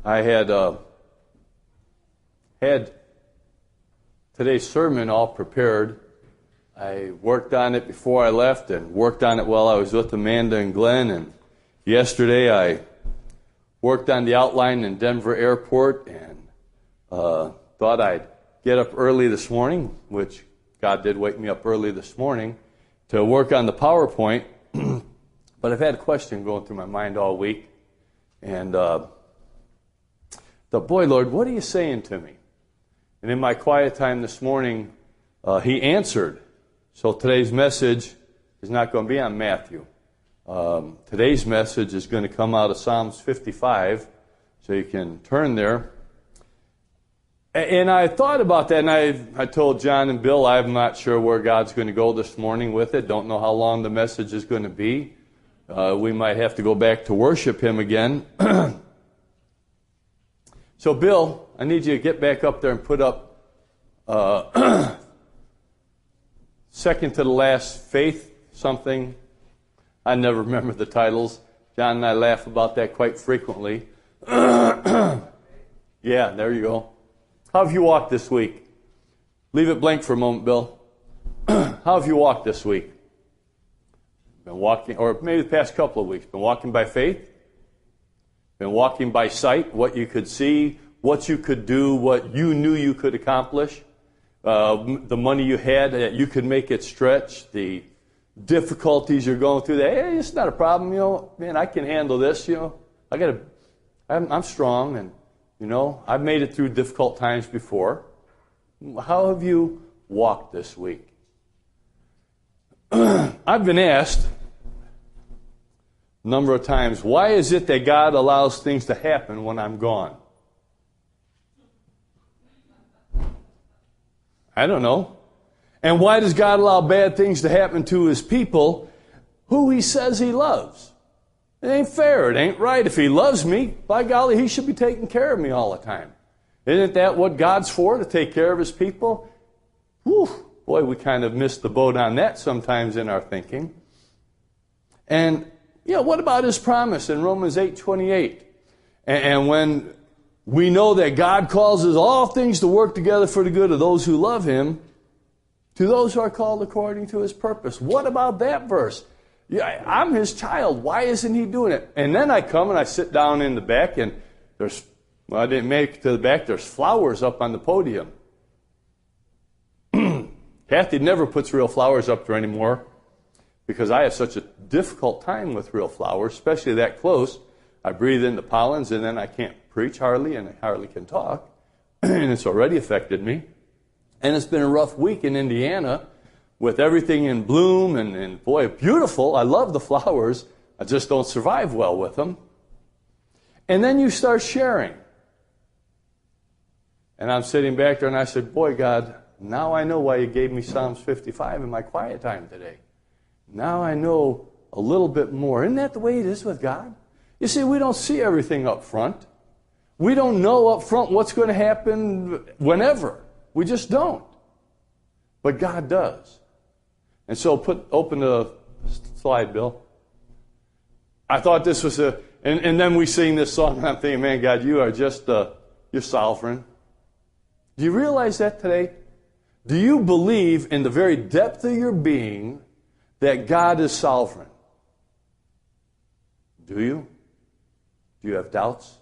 I had today's sermon all prepared. I worked on it before I left and worked on it while I was with Amanda and Glenn. And yesterday I worked on the outline in Denver Airport and thought I'd get up early this morning, which God did wake me up early this morning, to work on the PowerPoint. But I've had a question going through my mind all week. And boy, Lord, what are you saying to me? And in my quiet time this morning, He answered. So today's message is not going to be on Matthew. Today's message is going to come out of Psalms 55, so you can turn there. And I thought about that, and I told John and Bill I'm not sure where God's going to go this morning with it. Don't know how long the message is going to be. We might have to go back to worship Him again. So, Bill, I need you to get back up there and put up second to the last, faith something. I never remember the titles. John and I laugh about that quite frequently. Yeah, there you go. How have you walked this week? Leave it blank for a moment, Bill. How have you walked this week? Been walking, or maybe the past couple of weeks, been walking by faith? Been walking by sight, what you could see, what you could do, what you knew you could accomplish, the money you had, that you could make it stretch, the difficulties you're going through. Hey, it's not a problem, man, I can handle this, I'm strong, and, I've made it through difficult times before. How have you walked this week? I've been asked a number of times, why is it that God allows things to happen when I'm gone? I don't know. And why does God allow bad things to happen to His people who He says He loves? It ain't fair. It ain't right. If He loves me, by golly, He should be taking care of me all the time. Isn't that what God's for, to take care of His people? Whew, boy, we kind of miss the boat on that sometimes in our thinking. And what about His promise in Romans 8:28? And when we know that God causes all things to work together for the good of those who love Him, to those who are called according to His purpose. What about that verse? Yeah, I'm His child. Why isn't He doing it? And then I come and I sit down in the back, and I didn't make it to the back. There's flowers up on the podium. Cathys never puts real flowers up there anymore, because I have such a difficult time with real flowers, especially that close. I breathe in the pollens, and then I can't preach hardly, and I hardly can talk. And it's already affected me. And it's been a rough week in Indiana with everything in bloom, and boy, beautiful. I love the flowers. I just don't survive well with them. And then you start sharing. And I'm sitting back there, and I said, boy, God, now I know why You gave me Psalms 55 in my quiet time today. Now I know a little bit more. Isn't that the way it is with God? You see, we don't see everything up front. We don't know up front what's going to happen whenever. We just don't. But God does. And so open the slide, Bill. I thought this was and then we sing this song, and I'm thinking, man, God, You are just, You're sovereign. Do you realize that today? Do you believe in the very depth of your being that God is sovereign? Do you? Do you have doubts?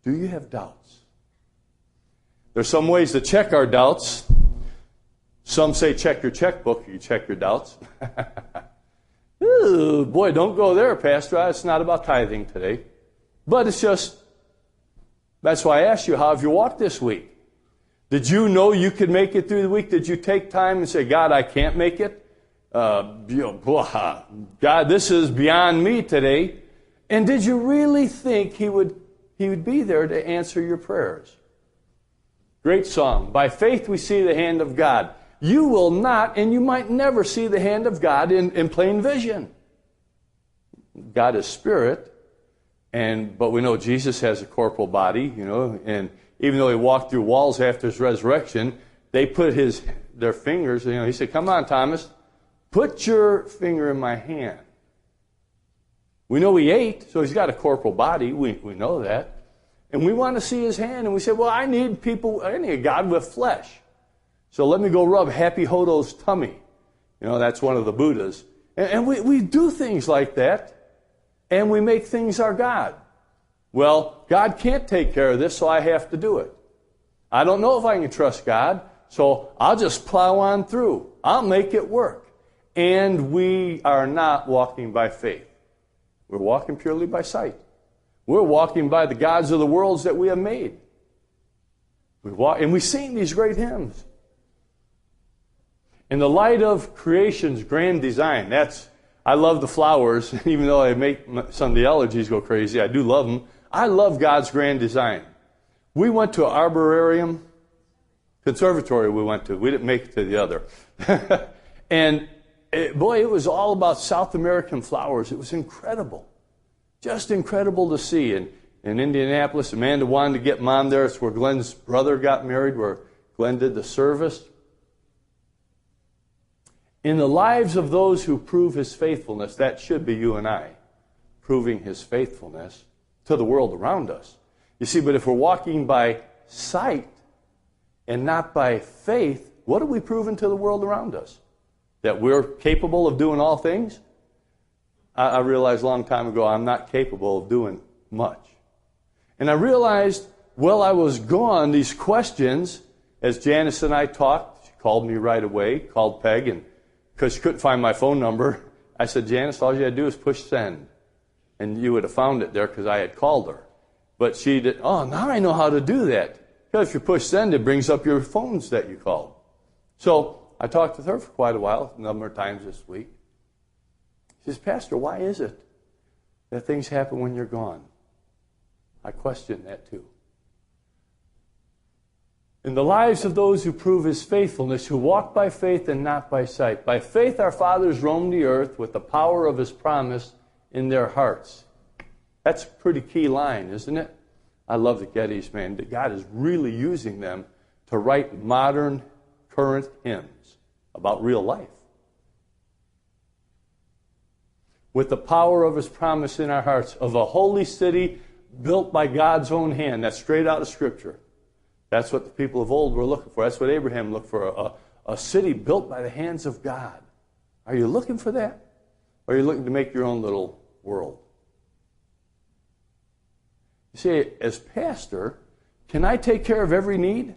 Do you have doubts? There's some ways to check our doubts. Some say check your checkbook, you check your doubts. Ooh, boy, don't go there, Pastor. It's not about tithing today. But it's just, that's why I asked you, how have you walked this week? Did you know you could make it through the week? Did you take time and say, God, I can't make it? God, this is beyond me today. And did you really think He would be there to answer your prayers? Great song. By faith we see the hand of God. You will not, and you might never see the hand of God in plain vision. God is spirit, but we know Jesus has a corporal body, and even though He walked through walls after His resurrection, they put their fingers, He said, come on, Thomas, put your finger in my hand. We know he ate, so he's got a corporal body. We know that. And we want to see his hand, and we say, well, I need a God with flesh. So let me go rub Happy Hodo's tummy. That's one of the Buddhas. And we do things like that, and we make things our God. Well, God can't take care of this, so I have to do it. I don't know if I can trust God, so I'll just plow on through. I'll make it work. And we are not walking by faith. We're walking purely by sight. We're walking by the gods of the worlds that we have made. And we sing these great hymns. In the light of creation's grand design, I love the flowers, even though I make some of the allergies go crazy. I do love them. I love God's grand design. We went to an arborarium, conservatory we went to. We didn't make it to the other. And it was all about South American flowers. It was incredible. Just incredible to see. In Indianapolis, Amanda wanted to get Mom there. It's where Glenn's brother got married, where Glenn did the service. In the lives of those who prove his faithfulness, that should be you and I, proving his faithfulness to the world around us. You see, but if we're walking by sight and not by faith, what are we proving to the world around us? That we're capable of doing all things? I realized a long time ago I'm not capable of doing much. And I realized while I was gone, these questions, as Janice and I talked, she called me right away, called Peg, and because she couldn't find my phone number, I said, Janice, all you had to do is push send. And you would have found it there because I had called her. But she did, now I know how to do that. Because if you push send, it brings up your phones that you called. So I talked with her for quite a while, a number of times this week. She says, Pastor, why is it that things happen when you're gone? I question that too. In the lives of those who prove his faithfulness, who walk by faith and not by sight. By faith our fathers roamed the earth with the power of his promise in their hearts. That's a pretty key line, isn't it? I love the Cathys, man. God is really using them to write modern, current hymns about real life. With the power of his promise in our hearts, of a holy city built by God's own hand. That's straight out of Scripture. That's what the people of old were looking for. That's what Abraham looked for, a city built by the hands of God. Are you looking for that? Or are you looking to make your own little world? You see, as pastor, can I take care of every need?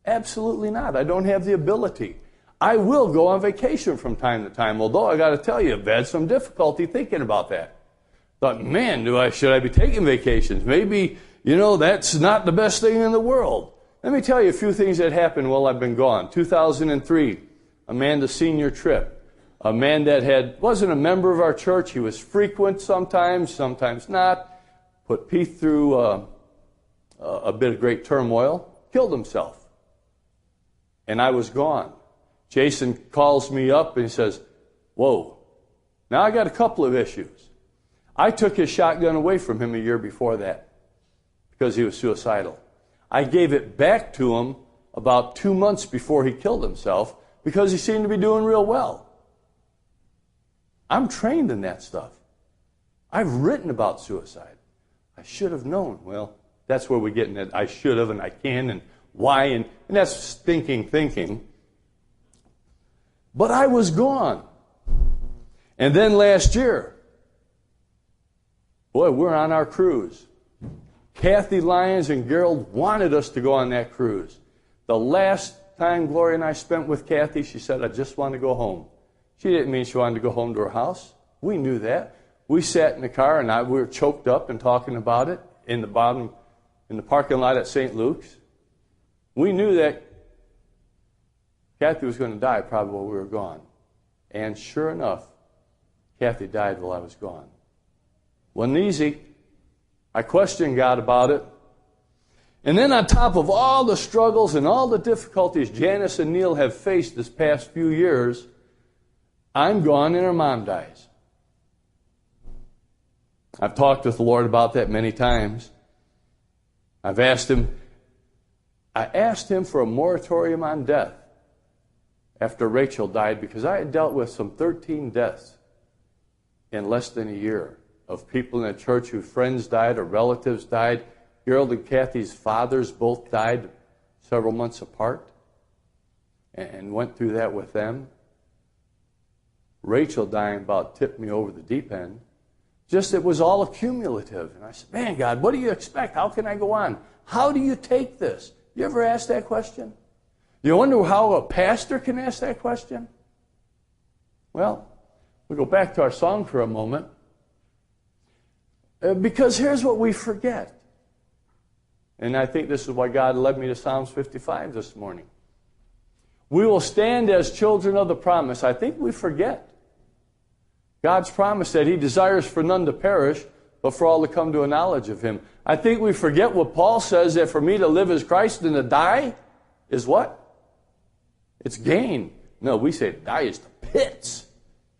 Absolutely not. I don't have the ability. I will go on vacation from time to time, although I got to tell you, I've had some difficulty thinking about that. Thought, man, should I be taking vacations? Maybe, that's not the best thing in the world. Let me tell you a few things that happened while I've been gone. 2003, Amanda's senior trip. A man that wasn't a member of our church. He was frequent sometimes not. Put Pete through a bit of great turmoil. Killed himself. And I was gone. Jason calls me up and he says, whoa, now I got a couple of issues. I took his shotgun away from him a year before that because he was suicidal. I gave it back to him about 2 months before he killed himself because he seemed to be doing real well. I'm trained in that stuff. I've written about suicide. I should have known. Well, that's where we get in it. I should have and I can and why and that's thinking. But I was gone. And then last year, we're on our cruise. Kathy Lyons and Gerald wanted us to go on that cruise. The last time Gloria and I spent with Kathy, she said, I just want to go home. She didn't mean she wanted to go home to her house. We knew that. We sat in the car and we were choked up and talking about it in the parking lot at St. Luke's. We knew that Kathy was going to die probably while we were gone. And sure enough, Kathy died while I was gone. Wasn't easy. I questioned God about it. And then on top of all the struggles and all the difficulties Janice and Neil have faced this past few years, I'm gone and her mom dies. I've talked with the Lord about that many times. I asked him for a moratorium on death after Rachel died because I had dealt with some 13 deaths in less than a year of people in the church whose friends died or relatives died. Harold and Cathys' fathers both died several months apart, and went through that with them. Rachel dying about tipped me over the deep end. Just it was all accumulative. And I said, man, God, what do you expect? How can I go on? How do you take this? You ever ask that question? You wonder how a pastor can ask that question? Well, we'll go back to our song for a moment. Because here's what we forget. And I think this is why God led me to Psalms 55 this morning. We will stand as children of the promise. I think we forget God's promise that He desires for none to perish, but for all to come to a knowledge of Him. I think we forget what Paul says, that for me to live is Christ and to die is what? It's gain. No, we say die is the pits.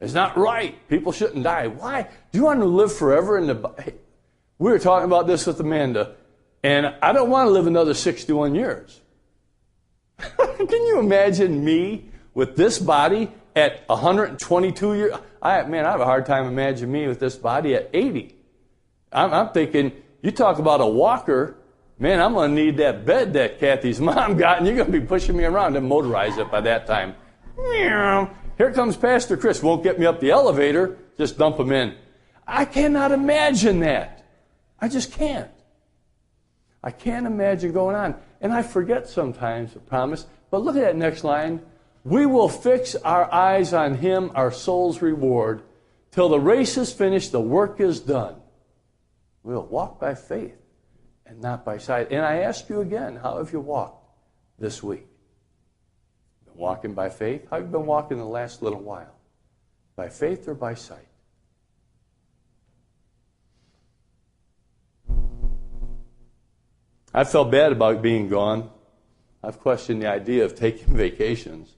It's not right. People shouldn't die. Why? Do you want to live forever in the... Hey, we were talking about this with Amanda, and I don't want to live another 61 years. Can you imagine me with this body at 122 years? I have a hard time imagining me with this body at 80. I'm thinking, you talk about a walker, man, I'm going to need that bed that Cathys' mom got, and you're going to be pushing me around and motorize it by that time. Here comes Pastor Chris. Won't get me up the elevator, just dump him in. I cannot imagine that. I just can't. I can't imagine going on. And I forget sometimes the promise. But look at that next line. We will fix our eyes on Him, our soul's reward, till the race is finished, the work is done. We'll walk by faith and not by sight. And I ask you again, how have you walked this week? Been walking by faith? How have you been walking the last little while? By faith or by sight? I felt bad about being gone. I've questioned the idea of taking vacations.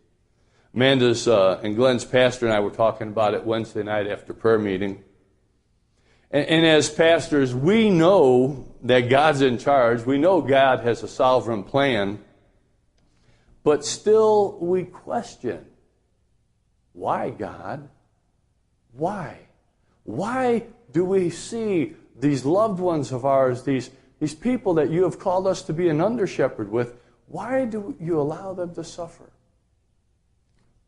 Amanda's and Glenn's pastor and I were talking about it Wednesday night after prayer meeting. And as pastors, we know that God's in charge. We know God has a sovereign plan. But still we question, why, God? Why? Why do we see these loved ones of ours, these people that you have called us to be an under-shepherd with, why do you allow them to suffer?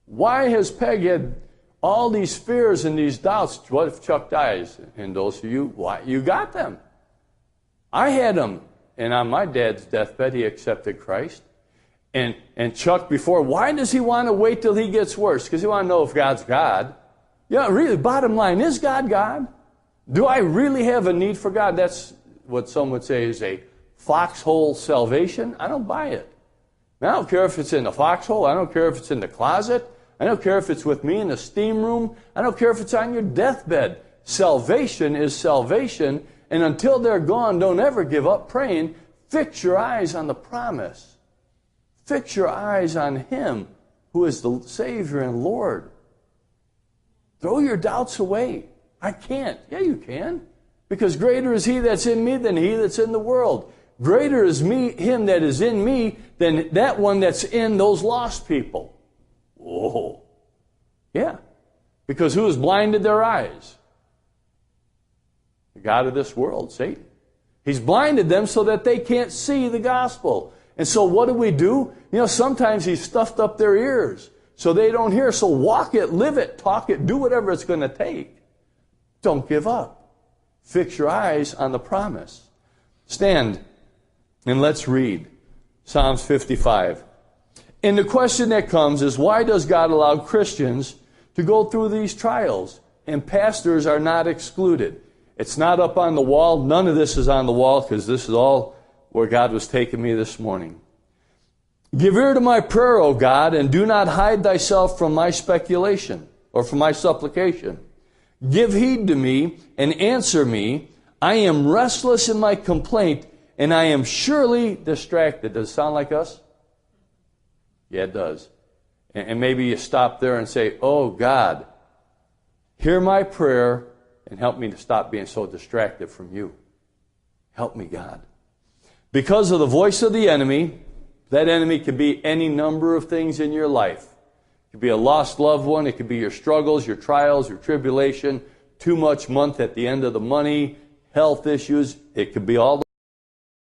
Why has Peg had all these fears and these doubts? What if Chuck dies? And those of you, why? You got them. I had them. And on my dad's deathbed, he accepted Christ. And Chuck before, why does he want to wait till he gets worse? Because he wants to know if God's God. Yeah, really, bottom line, is God God? Do I really have a need for God? That's what some would say is a foxhole salvation. I don't buy it. I don't care if it's in the foxhole. I don't care if it's in the closet. I don't care if it's with me in the steam room. I don't care if it's on your deathbed. Salvation is salvation. And until they're gone, don't ever give up praying. Fix your eyes on the promise. Fix your eyes on Him who is the Savior and Lord. Throw your doubts away. I can't. Yeah, you can. Because greater is He that's in me than he that's in the world. Greater is Him that is in me than that one that's in those lost people. Whoa. Yeah. Because who has blinded their eyes? The god of this world, Satan. He's blinded them so that they can't see the gospel. And so what do? Sometimes He's stuffed up their ears so they don't hear. So walk it, live it, talk it, do whatever it's going to take. Don't give up. Fix your eyes on the promise. Stand and let's read Psalms 55. And the question that comes is, why does God allow Christians to go through these trials? And pastors are not excluded. It's not up on the wall. None of this is on the wall because this is all where God was taking me this morning. Give ear to my prayer, O God, and do not hide thyself from my speculation or from my supplication. Give heed to me and answer me. I am restless in my complaint, and I am surely distracted. Does it sound like us? Yeah, it does. And maybe you stop there and say, oh, God, hear my prayer and help me to stop being so distracted from you. Help me, God. Because of the voice of the enemy, that enemy could be any number of things in your life. It could be a lost loved one. It could be your struggles, your trials, your tribulation. too much month at the end of the money, health issues. It could be all